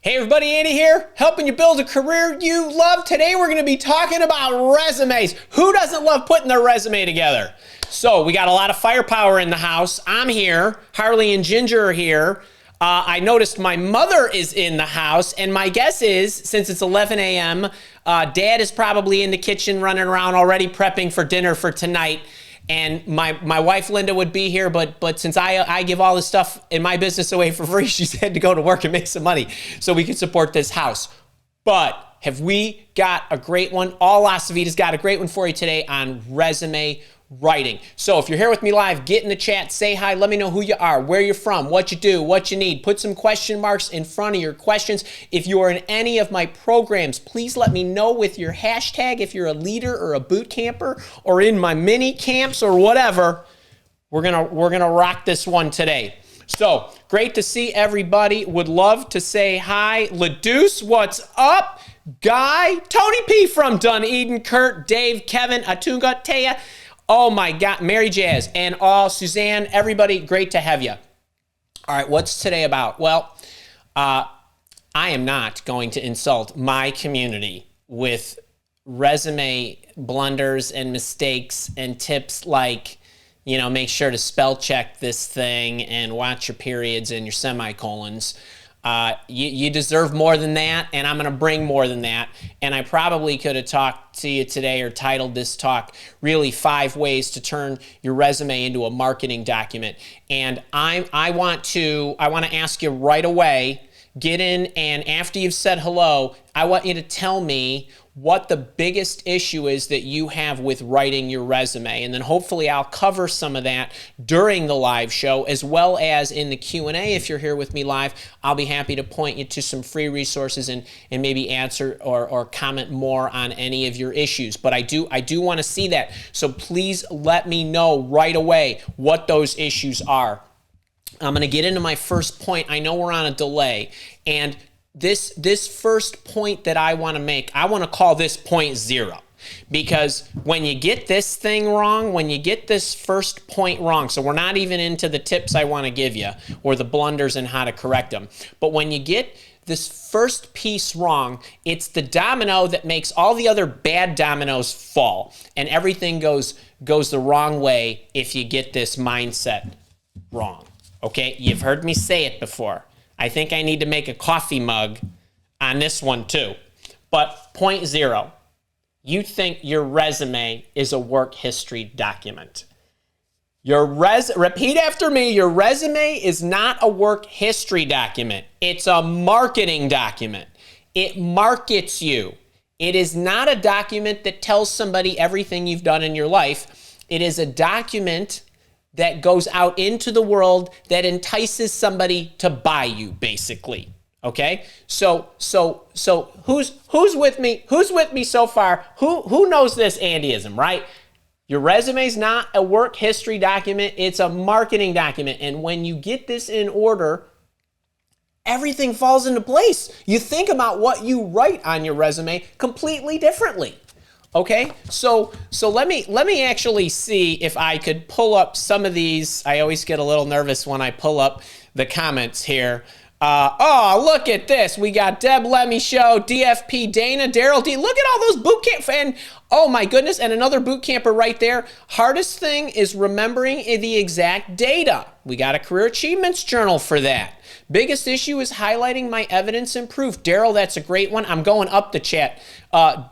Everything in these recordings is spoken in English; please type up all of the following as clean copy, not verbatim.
Hey everybody, Andy here, helping you build a career you love. Today we're going to be talking about resumes. Who doesn't love putting their resume together? So we got a lot of firepower in the house. I'm here, Harley and Ginger are here. I noticed my mother is in the house, and my guess is, since it's 11 a.m., Dad is probably in the kitchen running around already prepping for dinner for tonight. And my wife, Linda, would be here, but since I give all this stuff in my business away for free, she's had to go to work and make some money so we can support this house. But have we got a great one? All LaCivita's got a great one for you today on resume writing. So if you're here with me live, get in the chat, say hi, let me know who you are, where you're from, what you do, what you need. Put some question marks in front of your questions. If you are in any of my programs, please let me know with your hashtag if you're a leader or a boot camper or in my mini camps or whatever. We're gonna rock this one today. So great to see everybody. Would love to say hi. LaDeuce, what's up? Guy, Tony P from Dunedin, Kurt, Dave, Kevin, Atunga, Taya. Oh my God, Mary Jazz and all, Suzanne, everybody, great to have you. All right, what's today about? Well, I am not going to insult my community with resume blunders and mistakes and tips like, you know, make sure to spell check this thing and watch your periods and your semicolons. You deserve more than that, and I'm going to bring more than that. And I probably could have talked to you today or titled this talk, really 5 ways to turn your resume into a marketing document. And I want to ask you right away, get in, and after you've said hello, I want you to tell me what the biggest issue is that you have with writing your resume. And then hopefully I'll cover some of that during the live show, as well as in the Q&A. If you're here with me live, I'll be happy to point you to some free resources and maybe answer or comment more on any of your issues. But I do want to see that. So please let me know right away what those issues are. I'm going to get into my first point. I know we're on a delay, and this first point that I want to make, I want to call this point 0, because when you get this thing wrong, when you get this first point wrong, so we're not even into the tips I want to give you or the blunders and how to correct them, but when you get this first piece wrong, it's the domino that makes all the other bad dominoes fall, and everything goes the wrong way if you get this mindset wrong. Okay, you've heard me say it before. I think I need to make a coffee mug on this one too. But point 0, you think your resume is a work history document. Repeat after me, your resume is not a work history document. It's a marketing document. It markets you. It is not a document that tells somebody everything you've done in your life. It is a document that goes out into the world that entices somebody to buy you, basically. Okay? So who's with me? Who's with me so far? Who knows this Andyism, right? Your resume's not a work history document, it's a marketing document. And when you get this in order, everything falls into place. You think about what you write on your resume completely differently. Okay, so let me actually see if I could pull up some of these. I always get a little nervous when I pull up the comments here. Oh, look at this. We got Deb Lemmy Show, DFP Dana, Daryl D. Look at all those boot camp and oh my goodness, and another boot camper right there. Hardest thing is remembering the exact data. We got a career achievements journal for that. Biggest issue is highlighting my evidence and proof. Daryl, that's a great one. I'm going up the chat.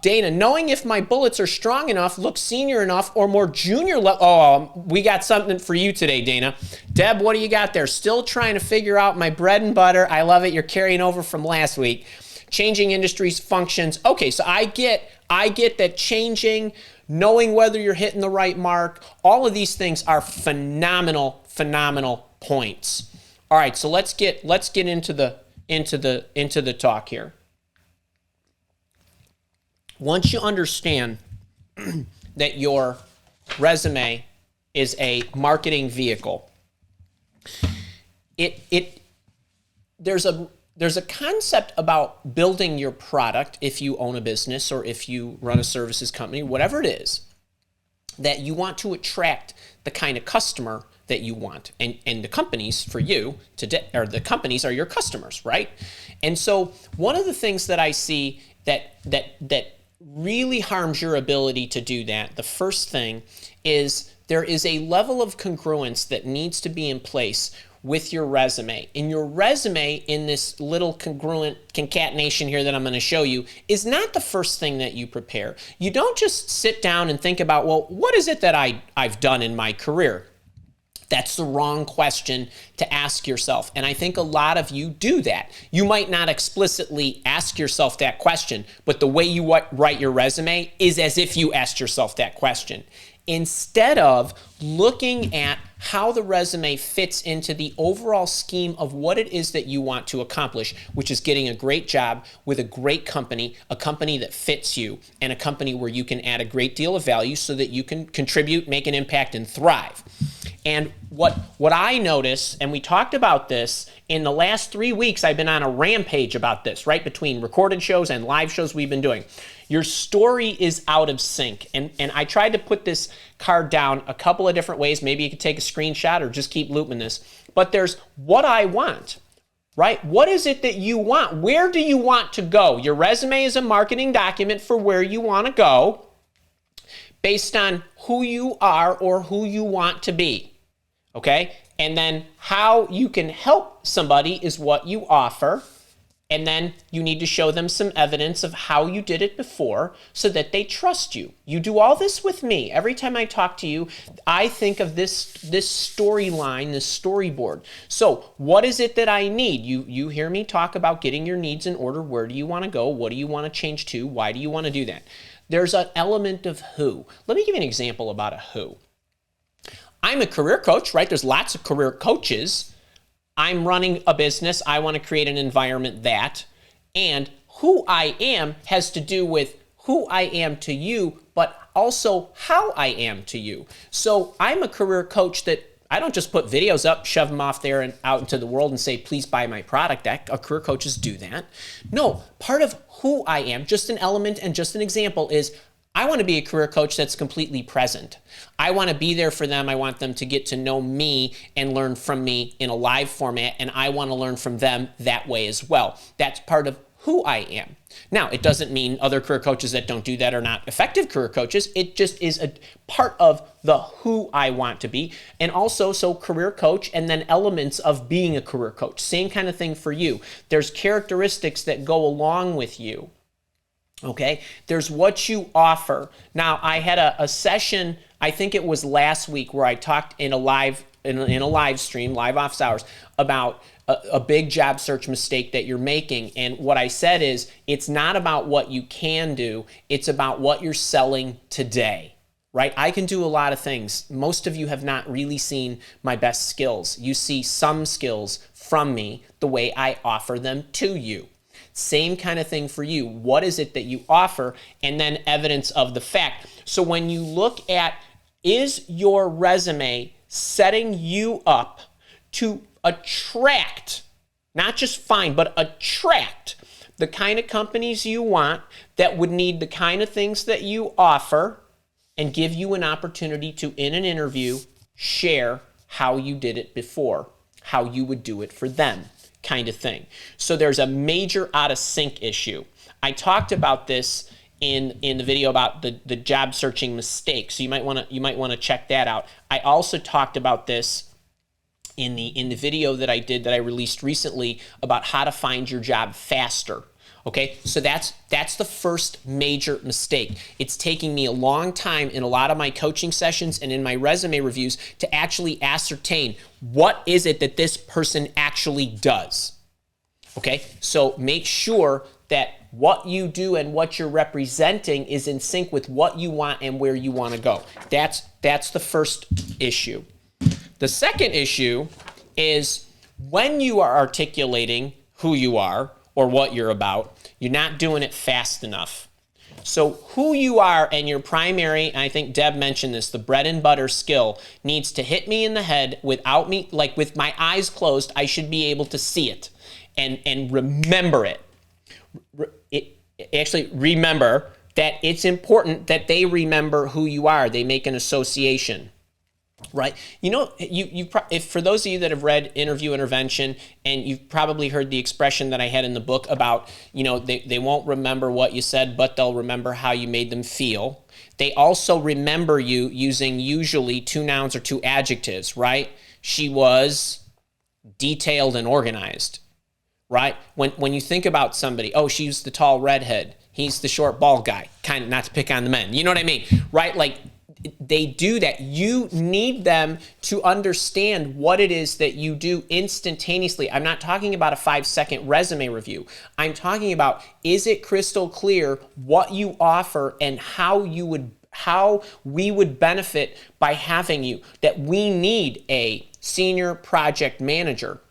Dana, knowing if my bullets are strong enough, look senior enough, or more junior level. Oh, we got something for you today, Dana. Deb, what do you got there? Still trying to figure out my bread and butter. I love it. You're carrying over from last week. Changing industries, functions. Okay, so I get that changing, knowing whether you're hitting the right mark. All of these things are phenomenal points. All right, so let's get into the talk here. Once you understand that your resume is a marketing vehicle, there's a concept about building your product if you own a business or if you run a services company, whatever it is, that you want to attract the kind of customer that you want. And the companies for you, or the companies are your customers, right? And so One of the things that I see that really harms your ability to do that, the first thing is there is a level of congruence that needs to be in place with your resume. And your resume, in this little congruent concatenation here that I'm going to show you, is not the first thing that you prepare. You don't just sit down and think about, well, what is it that I've done in my career? That's the wrong question to ask yourself. And I think a lot of you do that. You might not explicitly ask yourself that question, but the way you write your resume is as if you asked yourself that question. Instead of looking at how the resume fits into the overall scheme of what it is that you want to accomplish, which is getting a great job with a great company, a company that fits you, and a company where you can add a great deal of value so that you can contribute, make an impact, and thrive. And what I notice, and we talked about this in the last 3 weeks, I've been on a rampage about this, right? Between recorded shows and live shows we've been doing. Your story is out of sync. And I tried to put this card down a couple of different ways. Maybe you could take a screenshot or just keep looping this. But there's what I want, right? What is it that you want? Where do you want to go? Your resume is a marketing document for where you want to go based on who you are or who you want to be, okay? And then how you can help somebody is what you offer. And then you need to show them some evidence of how you did it before so that they trust you. You do all this with me. Every time I talk to you, I think of this storyline, this storyboard. So what is it that I need? You hear me talk about getting your needs in order. Where do you want to go? What do you want to change to? Why do you want to do that? There's an element of who. Let me give you an example about a who. I'm a career coach, right? There's lots of career coaches. I'm running a business. I want to create an environment and who I am has to do with who I am to you, but also how I am to you. So I'm a career coach that I don't just put videos up, shove them off there and out into the world and say, please buy my product. Career coaches do that. No, part of who I am, just an element and just an example is I want to be a career coach that's completely present. I want to be there for them. I want them to get to know me and learn from me in a live format, and I want to learn from them that way as well. That's part of who I am. Now, it doesn't mean other career coaches that don't do that are not effective career coaches. It just is a part of the who I want to be. And also, so career coach and then elements of being a career coach. Same kind of thing for you. There's characteristics that go along with you. Okay, there's what you offer. Now, I had a session, I think it was last week, where I talked in a live stream, live office hours, about a big job search mistake that you're making. And what I said is, it's not about what you can do, it's about what you're selling today. Right? I can do a lot of things. Most of you have not really seen my best skills. You see some skills from me the way I offer them to you. Same kind of thing for you. What is it that you offer? And then evidence of the fact. So when you look at, is your resume setting you up to attract, not just find, but attract the kind of companies you want that would need the kind of things that you offer and give you an opportunity to, in an interview, share how you did it before, how you would do it for them. Kind of thing. So there's a major out of sync issue. I talked about this in the video about the job searching mistakes. So you might want to check that out. I also talked about this in the video that I did that I released recently about how to find your job faster. Okay, so that's the first major mistake. It's taking me a long time in a lot of my coaching sessions and in my resume reviews to actually ascertain what is it that this person actually does. Okay, so make sure that what you do and what you're representing is in sync with what you want and where you want to go. That's the first issue. The second issue is when you are articulating who you are or what you're about, you're not doing it fast enough. So who you are and your primary, and I think Deb mentioned this, the bread and butter skill needs to hit me in the head without me, like with my eyes closed, I should be able to see it and remember it. Actually remember that it's important that they remember who you are. They make an association. Right. You know, if for those of you that have read Interview Intervention, and you've probably heard the expression that I had in the book about, you know, they won't remember what you said, but they'll remember how you made them feel. They also remember you using usually 2 nouns or 2 adjectives, right? She was detailed and organized, right? When you think about somebody, oh, she's the tall redhead, he's the short bald guy, kind of, not to pick on the men, you know what I mean, right? Like, they do that. You need them to understand what it is that you do instantaneously. I'm not talking about a 5-second resume review. I'm talking about, is it crystal clear what you offer and how we would benefit by having you? That we need a senior project manager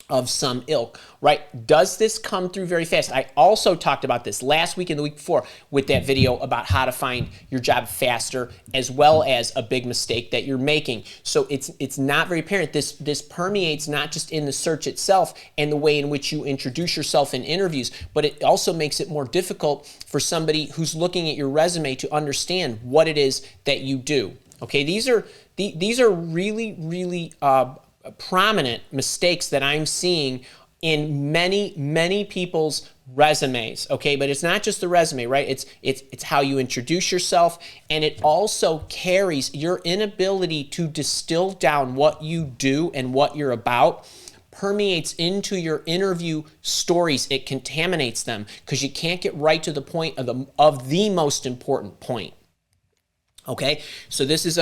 of some ilk, right? Does this come through very fast? I also talked about this last week and the week before with that video about how to find your job faster, as well as a big mistake that you're making. So it's not very apparent. This permeates not just in the search itself and the way in which you introduce yourself in interviews, but it also makes it more difficult for somebody who's looking at your resume to understand what it is that you do. Okay, these are really prominent mistakes that I'm seeing in many people's resumes. Okay, but it's not just the resume, right? It's how you introduce yourself, and it also carries your inability to distill down what you do and what you're about, permeates into your interview stories. It contaminates them because you can't get right to the point of the most important point. Okay, so this is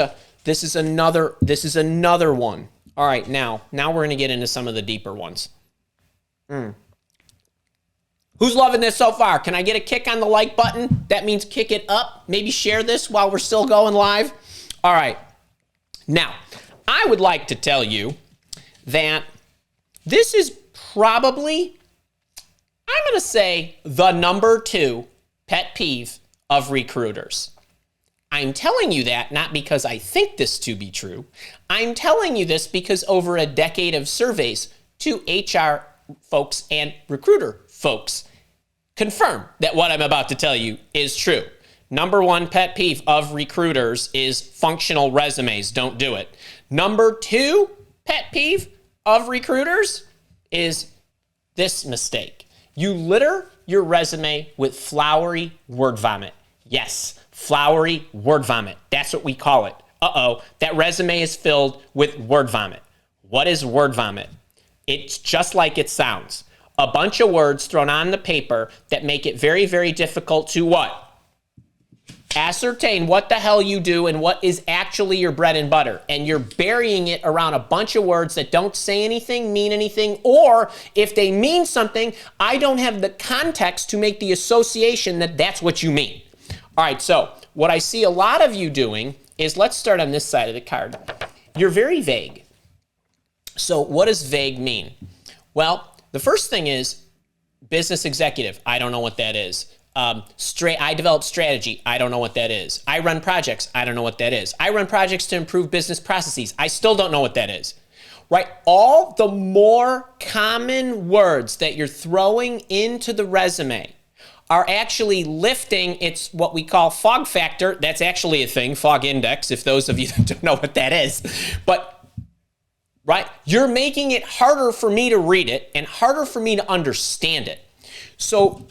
another one. All right, now we're going to get into some of the deeper ones. Who's loving this so far? Can I get a kick on the like button? That means kick it up. Maybe share this while we're still going live. All right. Now, I would like to tell you that this is probably, I'm going to say, the number 2 pet peeve of recruiters. I'm telling you that not because I think this to be true. I'm telling you this because over a decade of surveys to HR folks and recruiter folks confirm that what I'm about to tell you is true. Number 1 pet peeve of recruiters is functional resumes. Don't do it. Number 2 pet peeve of recruiters is this mistake. You litter your resume with flowery word vomit. Yes, flowery word vomit. That's what we call it. Uh-oh, that resume is filled with word vomit. What is word vomit? It's just like it sounds. A bunch of words thrown on the paper that make it very difficult to what? Ascertain what the hell you do and what is actually your bread and butter. And you're burying it around a bunch of words that don't say anything, mean anything, or if they mean something, I don't have the context to make the association that that's what you mean. All right, so what I see a lot of you doing is, let's start on this side of the card. You're very vague. So what does vague mean? Well, the first thing is business executive. I don't know what that is. I develop strategy. I don't know what that is. I run projects. I don't know what that is. I run projects to improve business processes. I still don't know what that is. Right? All the more common words that you're throwing into the resume are actually lifting its what we call fog factor. That's actually a thing, fog index, if those of you that don't know what that is. But, right, you're making it harder for me to read it and harder for me to understand it. So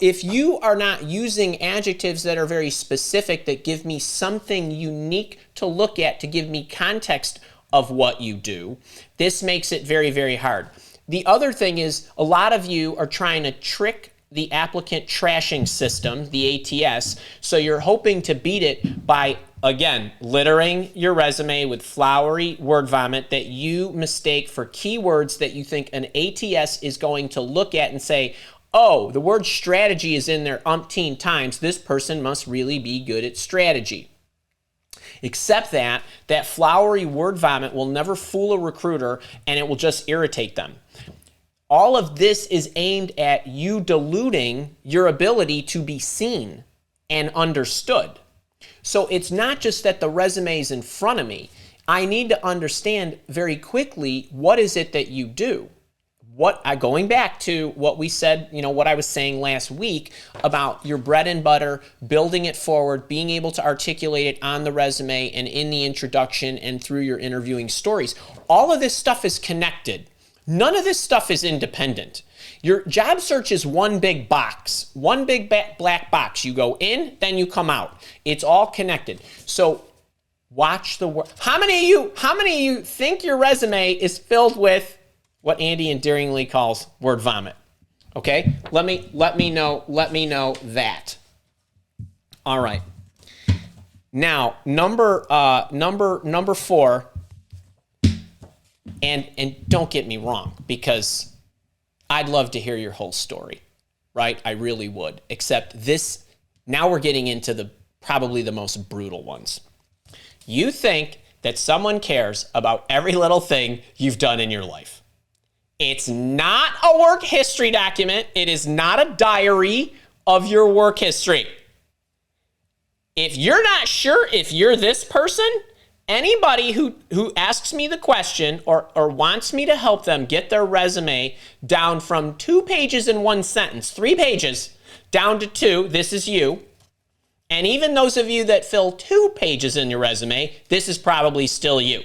if you are not using adjectives that are very specific, that give me something unique to look at, to give me context of what you do, this makes it very hard. The other thing is, a lot of you are trying to trick the applicant trashing system, the ATS, so you're hoping to beat it by, again, littering your resume with flowery word vomit that you mistake for keywords that you think an ATS is going to look at and say, oh, the word strategy is in there umpteen times. This person must really be good at strategy. Except that flowery word vomit will never fool a recruiter, and it will just irritate them. All of this is aimed at you diluting your ability to be seen and understood. So it's not just that the resume is in front of me. I need to understand very quickly, what is it that you do? going back to what we said, what I was saying last week about your bread and butter, building it forward, being able to articulate it on the resume and in the introduction and through your interviewing stories. All of this stuff is connected. None of this stuff is independent. Your job search is one big box, one big black box. You go in, then you come out. It's all connected. So watch the work. How many of you think your resume is filled with what Andy endearingly calls word vomit? Okay, let me know that. All right. Now, number 4, and don't get me wrong, because I'd love to hear your whole story, right? I really would. Except this, now we're getting into probably the most brutal ones. You think that someone cares about every little thing you've done in your life. It's not a work history document. It is not a diary of your work history. If you're not sure if you're this person, anybody who asks me the question or wants me to help them get their resume down from 2 pages in 1 sentence, 3 pages, down to 2, this is you. And even those of you that fill 2 pages in your resume, this is probably still you.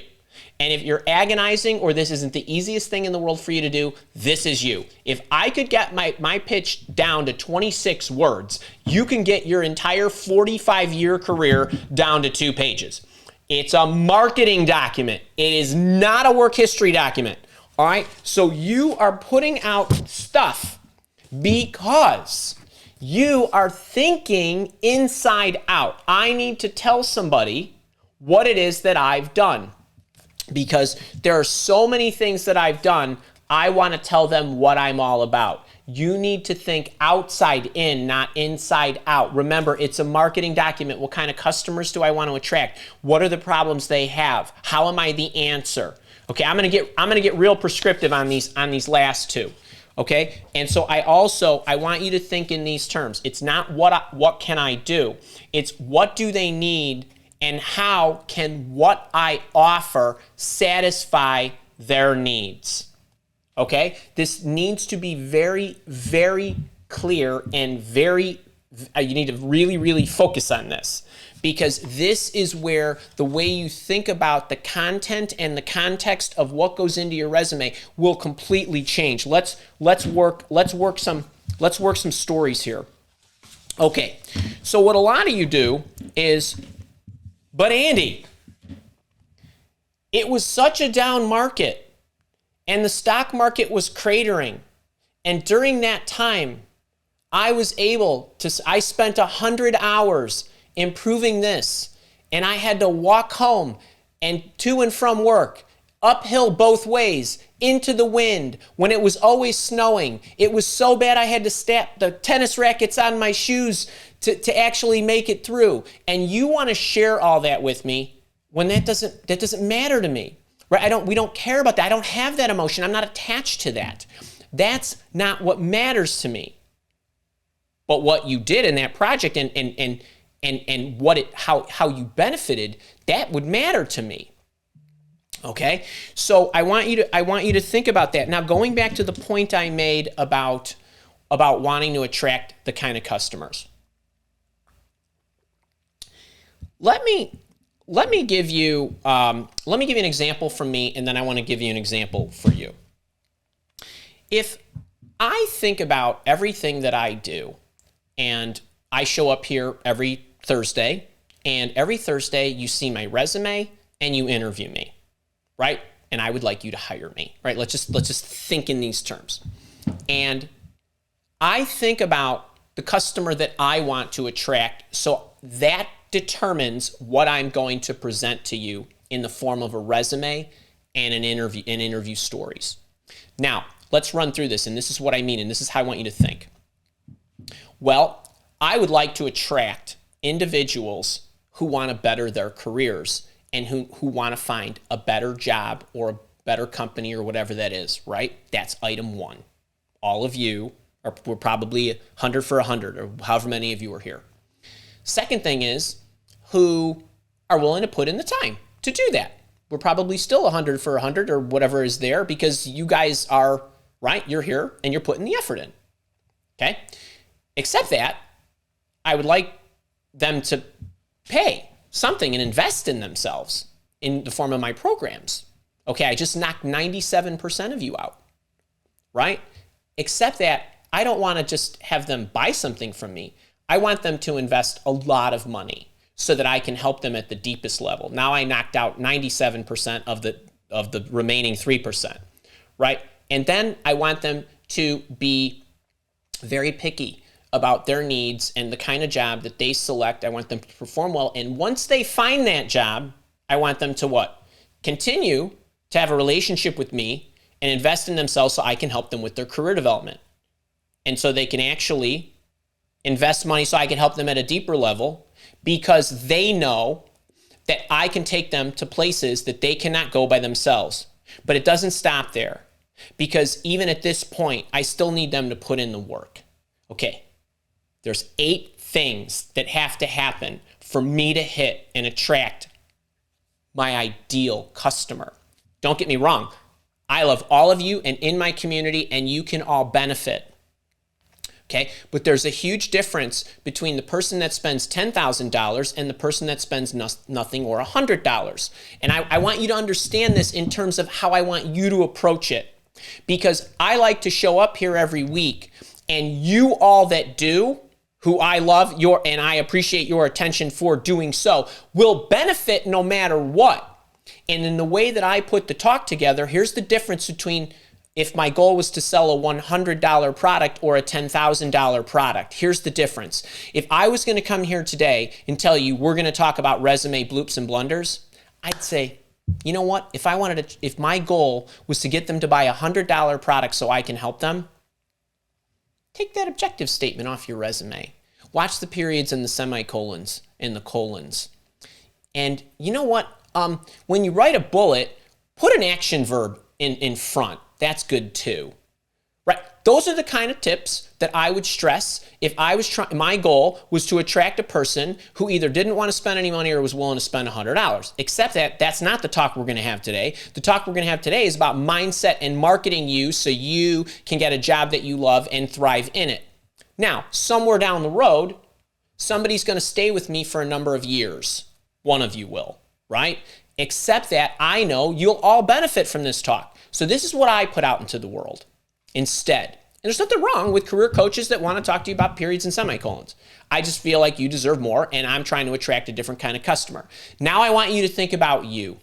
And if you're agonizing or this isn't the easiest thing in the world for you to do, this is you. If I could get my pitch down to 26 words, you can get your entire 45-year career down to 2 pages. It's a marketing document. It is not a work history document. All right? So you are putting out stuff because you are thinking inside out. I need to tell somebody what it is that I've done. Because there are so many things that I've done, I want to tell them what I'm all about. You need to think outside in, not inside out. Remember, it's a marketing document. What kind of customers do I want to attract? What are the problems they have? How am I the answer? Okay, I'm gonna get real prescriptive on these last 2. Okay, and so I want you to think in these terms. It's not what can I do? It's what do they need? And how can what I offer satisfy their needs? Okay? This needs to be very, very clear and you need to really, really focus on this, because this is where the way you think about the content and the context of what goes into your resume will completely change. Let's work some stories here. Okay. So what a lot of you do is, but Andy, it was such a down market and the stock market was cratering. And during that time, I spent 100 hours improving this, and I had to walk home and to and from work, uphill both ways, into the wind, when it was always snowing. It was so bad I had to strap the tennis rackets on my shoes to actually make it through. And you want to share all that with me when that doesn't matter to me, right? We don't care about that. I don't have that emotion. I'm not attached to that. That's not what matters to me. But what you did in that project and how you benefited, that would matter to me. Okay? So I want you to think about that. Now, going back to the point I made about wanting to attract the kind of customers. Let me give you an example from me, and then I want to give you an example for you. If I think about everything that I do, and I show up here every Thursday, and every Thursday you see my resume and you interview me, right? And I would like you to hire me, right? Let's just think in these terms. And I think about the customer that I want to attract, so that determines what I'm going to present to you in the form of a resume and an interview stories. Now, let's run through this, and this is what I mean, and this is how I want you to think. Well, I would like to attract individuals who want to better their careers and who want to find a better job or a better company or whatever that is, right? That's item 1. All of you we're probably 100 for 100, or however many of you are here. Second thing is who are willing to put in the time to do that. We're probably still 100 for 100 or whatever is there, because you guys are right? You're here and you're putting the effort in, okay? Except that I would like them to pay something and invest in themselves in the form of my programs. Okay, I just knocked 97% of you out, right? Except that I don't want to just have them buy something from me. I want them to invest a lot of money so that I can help them at the deepest level. Now I knocked out 97% of the remaining 3%, right? And then I want them to be very picky about their needs and the kind of job that they select. I want them to perform well. And once they find that job, I want them to what? Continue to have a relationship with me and invest in themselves so I can help them with their career development. And so they can actually invest money so I can help them at a deeper level because they know that I can take them to places that they cannot go by themselves. But it doesn't stop there because even at this point, I still need them to put in the work. Okay, there's 8 things that have to happen for me to hit and attract my ideal customer. Don't get me wrong. I love all of you and in my community, and you can all benefit. Okay, but there's a huge difference between the person that spends $10,000 and the person that spends nothing or $100. And I want you to understand this in terms of how I want you to approach it. Because I like to show up here every week, and you all that do, who I love and I appreciate your attention for doing so, will benefit no matter what. And in the way that I put the talk together, here's the difference between if my goal was to sell a $100 product or a $10,000 product. Here's the difference. If I was going to come here today and tell you we're going to talk about resume bloops and blunders, I'd say, you know what? If my goal was to get them to buy a $100 product so I can help them, take that objective statement off your resume. Watch the periods and the semicolons and the colons. And you know what? When you write a bullet, put an action verb in front. That's good too, right? Those are the kind of tips that I would stress if I was my goal was to attract a person who either didn't want to spend any money or was willing to spend $100. Except that that's not the talk we're going to have today. The talk we're going to have today is about mindset and marketing you so you can get a job that you love and thrive in it. Now, somewhere down the road, somebody's going to stay with me for a number of years. One of you will, right? Except that I know you'll all benefit from this talk. So this is what I put out into the world instead. And there's nothing wrong with career coaches that want to talk to you about periods and semicolons. I just feel like you deserve more, and I'm trying to attract a different kind of customer. Now I want you to think about you.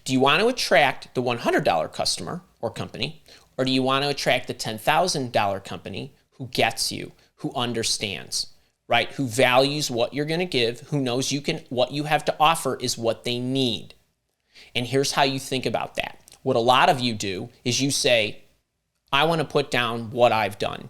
Do you want to attract the $100 customer or company, or do you want to attract the $10,000 company who gets you, who understands, right? Who values what you're going to give, who knows what you have to offer is what they need. And here's how you think about that. What a lot of you do is you say, I want to put down what I've done.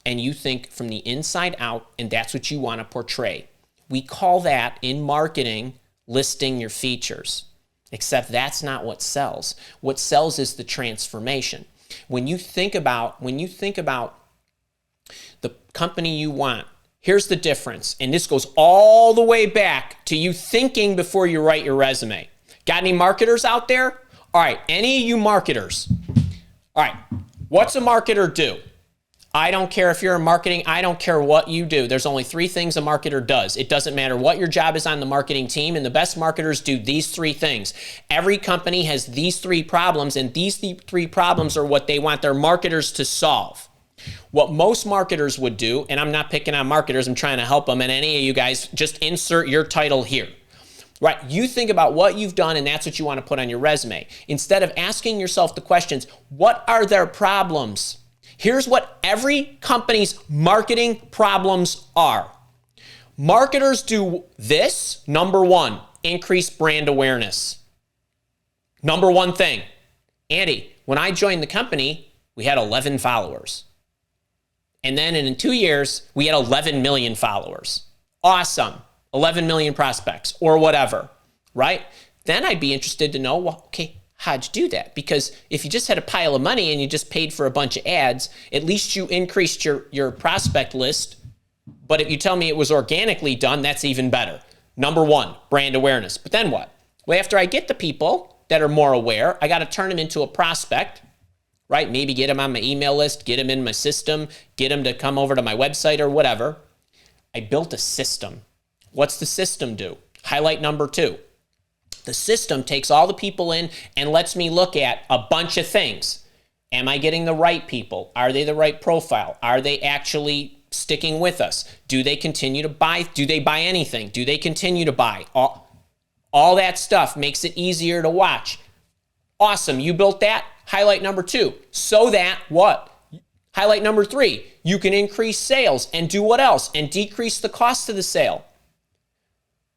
And you think from the inside out, and that's what you want to portray. We call that in marketing listing your features. Except that's not what sells. What sells is the transformation. When you think about the company you want, here's the difference. And this goes all the way back to you thinking before you write your resume. Got any marketers out there? All right, any of you marketers. All right, what's a marketer do? I don't care if you're in marketing. I don't care what you do. There's only 3 things a marketer does. It doesn't matter what your job is on the marketing team, and the best marketers do these 3 things. Every company has these 3 problems, and these 3 problems are what they want their marketers to solve. What most marketers would do, and I'm not picking on marketers, I'm trying to help them, and any of you guys, just insert your title here. Right? You think about what you've done, and that's what you want to put on your resume. Instead of asking yourself the questions, what are their problems? Here's what every company's marketing problems are. Marketers do this, number 1, increase brand awareness. Number 1 thing. Andy, when I joined the company, we had 11 followers. And then in 2 years, we had 11 million followers. Awesome. 11 million prospects or whatever, right? Then I'd be interested to know, well, okay, how'd you do that? Because if you just had a pile of money and you just paid for a bunch of ads, at least you increased your prospect list. But if you tell me it was organically done, that's even better. Number 1, brand awareness. But then what? Well, after I get the people that are more aware, I got to turn them into a prospect. right? Maybe get them on my email list, get them in my system, get them to come over to my website or whatever. I built a system. What's the system do? Highlight number 2. The system takes all the people in and lets me look at a bunch of things. Am I getting the right people? Are they the right profile? Are they actually sticking with us? Do they continue to buy? Do they buy anything? Do they continue to buy? All that stuff makes it easier to watch. Awesome, you built that. Highlight number 2. So that what? Highlight number 3. You can increase sales and do what else? And decrease the cost of the sale.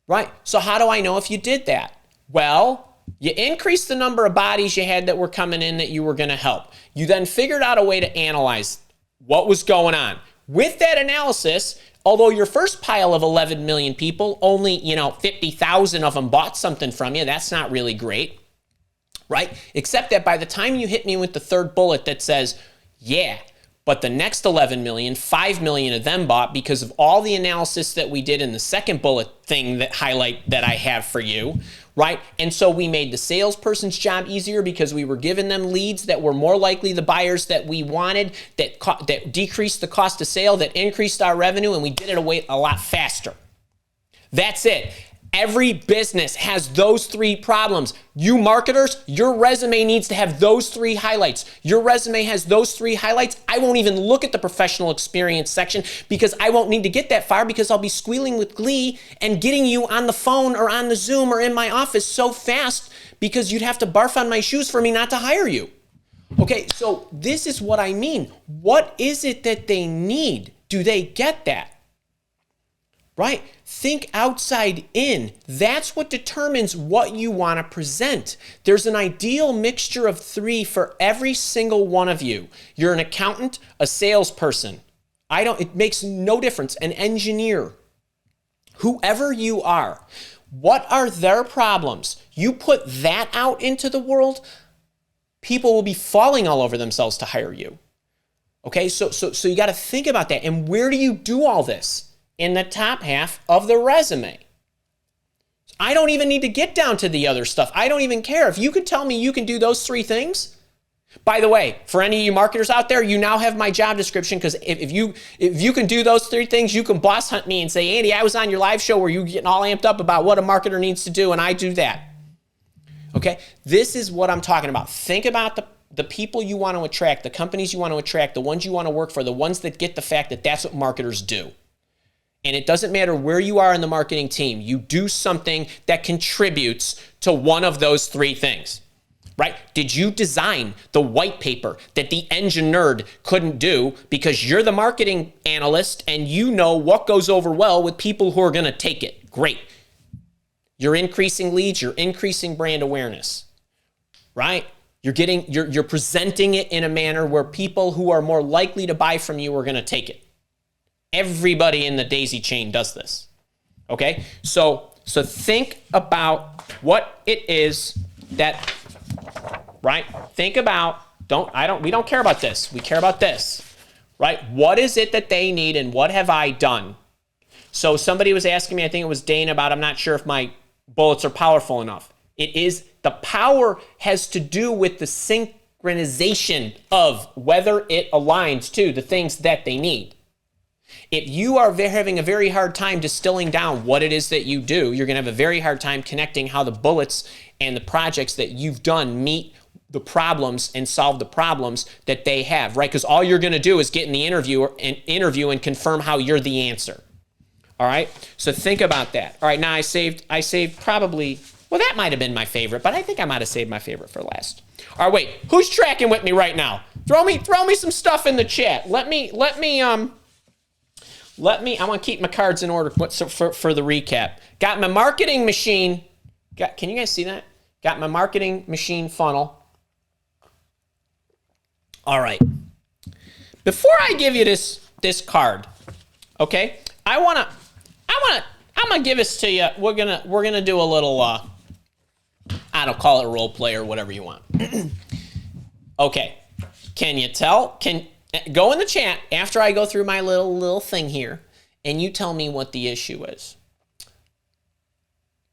Right? So how do I know if you did that? Well, you increased the number of bodies you had that were coming in that you were going to help. You then figured out a way to analyze what was going on. With that analysis, although your first pile of 11 million people, only 50,000 of them bought something from you, that's not really great, right? Except that by the time you hit me with the third bullet that says, yeah, but the next 11 million, 5 million of them bought because of all the analysis that we did in the second bullet thing that highlight that I have for you, right? And so we made the salesperson's job easier because we were giving them leads that were more likely the buyers that we wanted, that decreased the cost of sale, that increased our revenue, and we did it a lot faster. That's it. Every business has those 3 problems. You marketers, your resume needs to have those 3 highlights. Your resume has those 3 highlights. I won't even look at the professional experience section because I won't need to get that far because I'll be squealing with glee and getting you on the phone or on the Zoom or in my office so fast because you'd have to barf on my shoes for me not to hire you. Okay, so this is what I mean. What is it that they need? Do they get that? Right? Think outside in. That's what determines what you want to present. There's an ideal mixture of 3 for every single one of you. You're an accountant, a salesperson. It makes no difference. An engineer. Whoever you are. What are their problems? You put that out into the world, people will be falling all over themselves to hire you. Okay? So you got to think about that. And where do you do all this? In the top half of the resume. I don't even need to get down to the other stuff. I don't even care. If you could tell me you can do those 3 things. By the way, for any of you marketers out there, you now have my job description because if you can do those 3 things, you can boss hunt me and say, Andy, I was on your live show where you getting all amped up about what a marketer needs to do, and I do that. Okay? This is what I'm talking about. Think about the people you want to attract, the companies you want to attract, the ones you want to work for, the ones that get the fact that that's what marketers do. And it doesn't matter where you are in the marketing team. You do something that contributes to one of those 3 things, right? Did you design the white paper that the engine nerd couldn't do because you're the marketing analyst and you know what goes over well with people who are going to take it? Great. You're increasing leads. You're increasing brand awareness, right? You're presenting it in a manner where people who are more likely to buy from you are going to take it. Everybody in the daisy chain does this. Okay? So think about what it is that, right? Think about, we don't care about this. We care about this. Right? What is it that they need and what have I done? So somebody was asking me, I think it was Dane, about I'm not sure if my bullets are powerful enough. It is, the power has to do with the synchronization of whether it aligns to the things that they need. If you are having a very hard time distilling down what it is that you do, you're going to have a very hard time connecting how the bullets and the projects that you've done meet the problems and solve the problems that they have, right? Because all you're going to do is get in the interview and confirm how you're the answer. All right? So think about that. All right, now I saved probably, well, that might have been my favorite, but I think I might have saved my favorite for last. All right, wait. Who's tracking with me right now? Throw me some stuff in the chat. I want to keep my cards in order for the recap. Got my marketing machine. Can you guys see that? Got my marketing machine funnel. All right. Before I give you this card, okay? I'm gonna give this to you. We're gonna do a little I don't call it a role play or whatever you want. Okay. Can you tell? Go in the chat after I go through my little thing here, and you tell me what the issue is.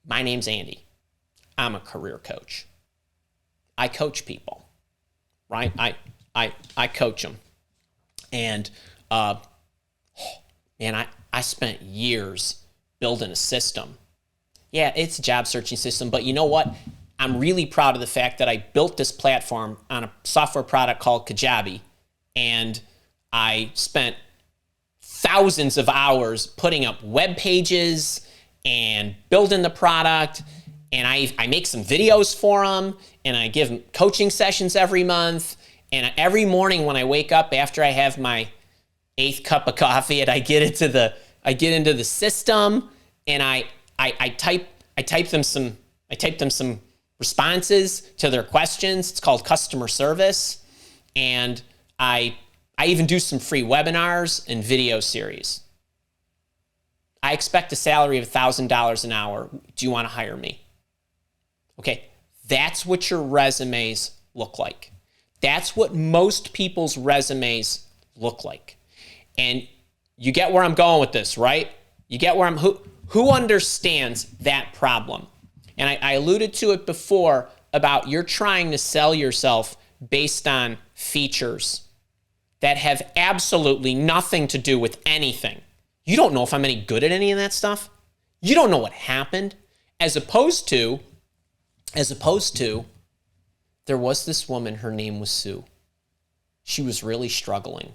My name's Andy. I'm a career coach. I coach people, right? I coach them. And, man, I spent years building a system. Yeah, it's a job searching system, but you know what? I'm really proud of the fact that I built this platform on a software product called Kajabi, and I spent thousands of hours putting up web pages and building the product, and I make some videos for them, and I give them coaching sessions every month, and every morning when I wake up after I have my 8th cup of coffee and I get into the system, and I type them some responses to their questions. It's called customer service. And I even do some free webinars and video series. I expect a salary of $1,000 an hour. Do you want to hire me? Okay, that's what your resumes look like. That's what most people's resumes look like. And you get where I'm going with this, right? You get where who understands that problem? And I alluded to it before about you're trying to sell yourself based on features that have absolutely nothing to do with anything. You don't know if I'm any good at any of that stuff. You don't know what happened. As opposed to, there was this woman, her name was Sue. She was really struggling.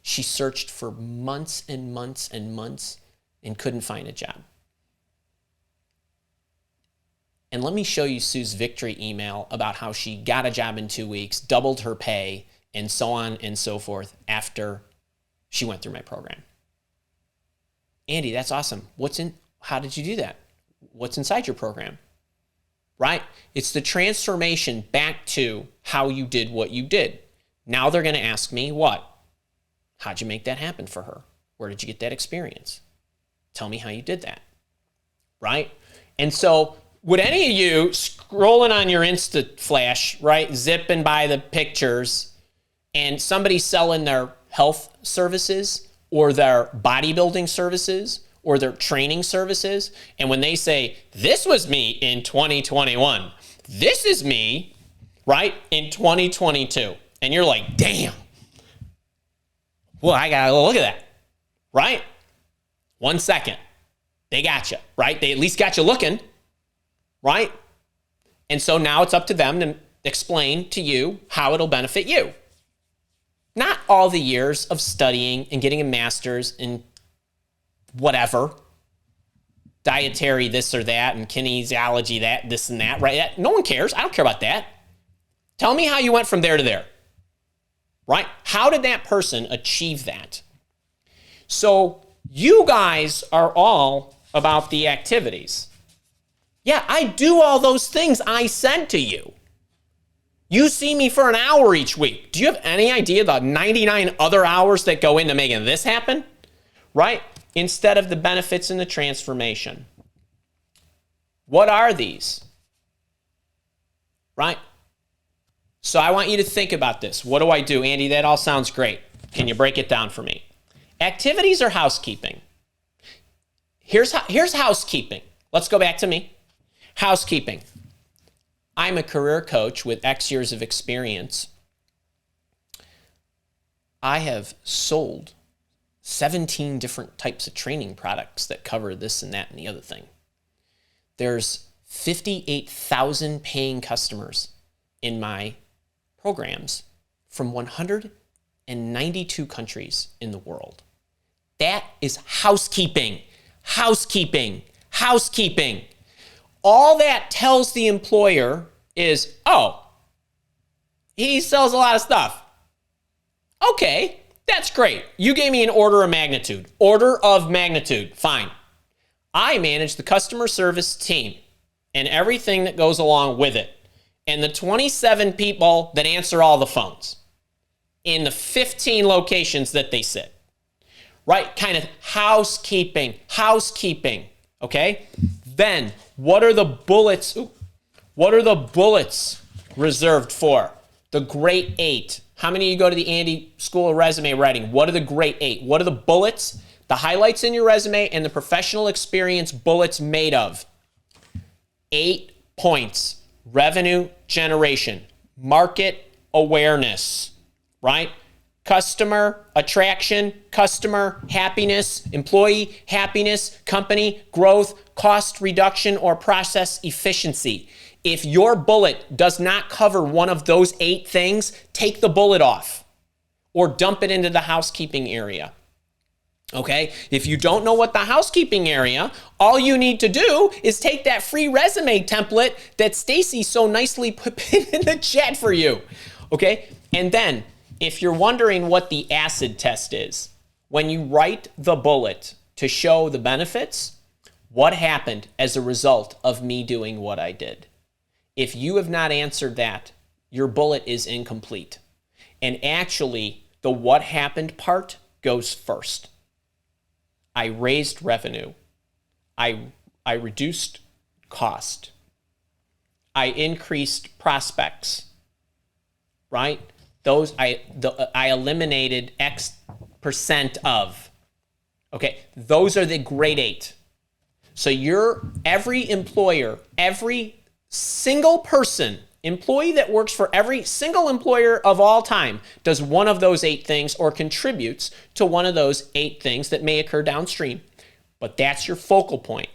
She searched for months and months and months and couldn't find a job. And let me show you Sue's victory email about how she got a job in 2 weeks, doubled her pay, and so on and so forth after she went through my program. Andy, that's awesome. How did you do that? What's inside your program? Right? It's the transformation back to how you did what you did. Now they're going to ask me what? How'd you make that happen for her? Where did you get that experience? Tell me how you did that. Right? And so would any of you scrolling on your Insta Flash, right, zipping by the pictures, and somebody selling their health services or their bodybuilding services or their training services, and when they say, this was me in 2021, this is me, right, in 2022, and you're like, damn, well, I gotta look at that, right? 1 second. They got you, right? They at least got you looking, right? And so now it's up to them to explain to you how it'll benefit you. Not all the years of studying and getting a master's in whatever, dietary this or that, and kinesiology that, this and that, right? No one cares. I don't care about that. Tell me how you went from there to there, right? How did that person achieve that? So you guys are all about the activities. Yeah, I do all those things I sent to you. You see me for an hour each week. Do you have any idea the 99 other hours that go into making this happen? Right? Instead of the benefits and the transformation. What are these? Right? So I want you to think about this. What do I do? Andy, that all sounds great. Can you break it down for me? Activities or housekeeping? Here's housekeeping. Let's go back to me. Housekeeping. I'm a career coach with X years of experience. I have sold 17 different types of training products that cover this and that and the other thing. There's 58,000 paying customers in my programs from 192 countries in the world. That is housekeeping, housekeeping, housekeeping. All that tells the employer is, oh, he sells a lot of stuff. Okay, that's great. You gave me an order of magnitude. Order of magnitude, fine. I manage the customer service team and everything that goes along with it, and the 27 people that answer all the phones in the 15 locations that they sit. Right? Kind of housekeeping, okay? Then, what are the bullets? What are the bullets reserved for? The great 8. How many of you go to the Andy School of Resume Writing? What are the great 8? What are the bullets? The highlights in your resume and the professional experience bullets made of. 8 points. Revenue generation. Market awareness. right? Customer attraction, customer happiness, employee happiness, company growth, cost reduction, or process efficiency. If your bullet does not cover one of those 8 things, take the bullet off or dump it into the housekeeping area. Okay, if you don't know what the housekeeping area, all you need to do is take that free resume template that Stacy so nicely put in the chat for you. Okay, and then if you're wondering what the acid test is, when you write the bullet to show the benefits, what happened as a result of me doing what I did? If you have not answered that, your bullet is incomplete. And actually, the what happened part goes first. I raised revenue. I reduced cost. I increased prospects, right? I eliminated X% of. Okay, those are the grade 8. So every employer, every single person, employee that works for every single employer of all time does one of those 8 things or contributes to one of those 8 things that may occur downstream. But that's your focal point.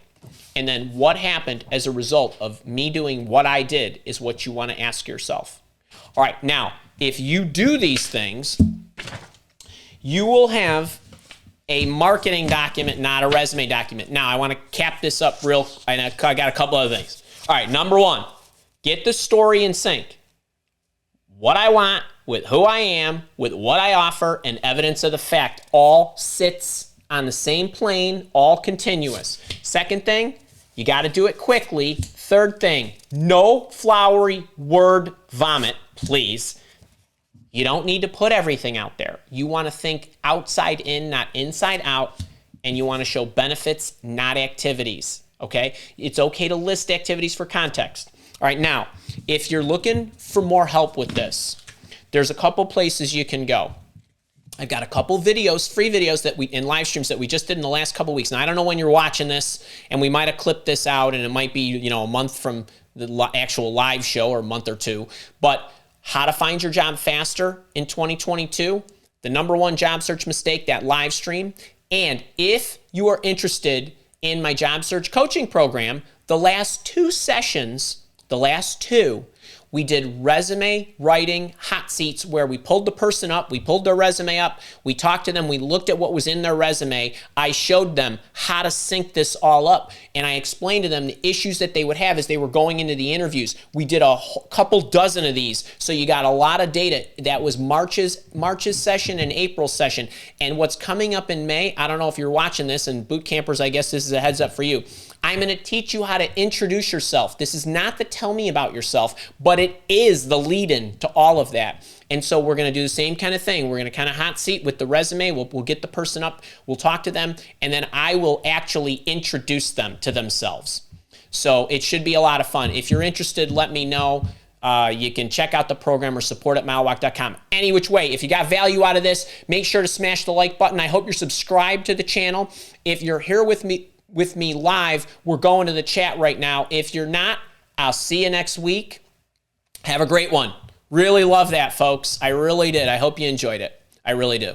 And then what happened as a result of me doing what I did is what you want to ask yourself. All right, now, if you do these things, you will have a marketing document, not a resume document. Now, I want to cap this up I got a couple other things. All right, number 1. Get the story in sync. What I want with who I am, with what I offer, and evidence of the fact all sits on the same plane, all continuous. Second thing, you got to do it quickly. Third thing, no flowery word vomit, please. You don't need to put everything out there. You want to think outside in, not inside out, and you want to show benefits, not activities, okay? It's okay to list activities for context. All right, now, if you're looking for more help with this, there's a couple places you can go. I've got a couple videos, free videos in live streams that we just did in the last couple weeks. Now, I don't know when you're watching this, and we might have clipped this out, and it might be, a month from the actual live show or a month or 2. But how to find your job faster in 2022, the number 1 job search mistake, that live stream. And if you are interested in my job search coaching program, the last 2 sessions, we did resume writing hot seats where we pulled the person up, we pulled their resume up, we talked to them, we looked at what was in their resume, I showed them how to sync this all up, and I explained to them the issues that they would have as they were going into the interviews. We did a couple dozen of these, so you got a lot of data. That was March's session and April's session, and what's coming up in May, I don't know if you're watching this, and boot campers, I guess this is a heads up for you. I'm going to teach you how to introduce yourself. This is not the tell me about yourself, but it is the lead-in to all of that. And so we're going to do the same kind of thing. We're going to kind of hot seat with the resume. We'll get the person up. We'll talk to them. And then I will actually introduce them to themselves. So it should be a lot of fun. If you're interested, let me know. You can check out the program or support at milewalk.com. Any which way, if you got value out of this, make sure to smash the like button. I hope you're subscribed to the channel. If you're here with me live, we're going to the chat right now. If you're not, I'll see you next week. Have a great one. Really love that, folks. I really did. I hope you enjoyed it. I really do.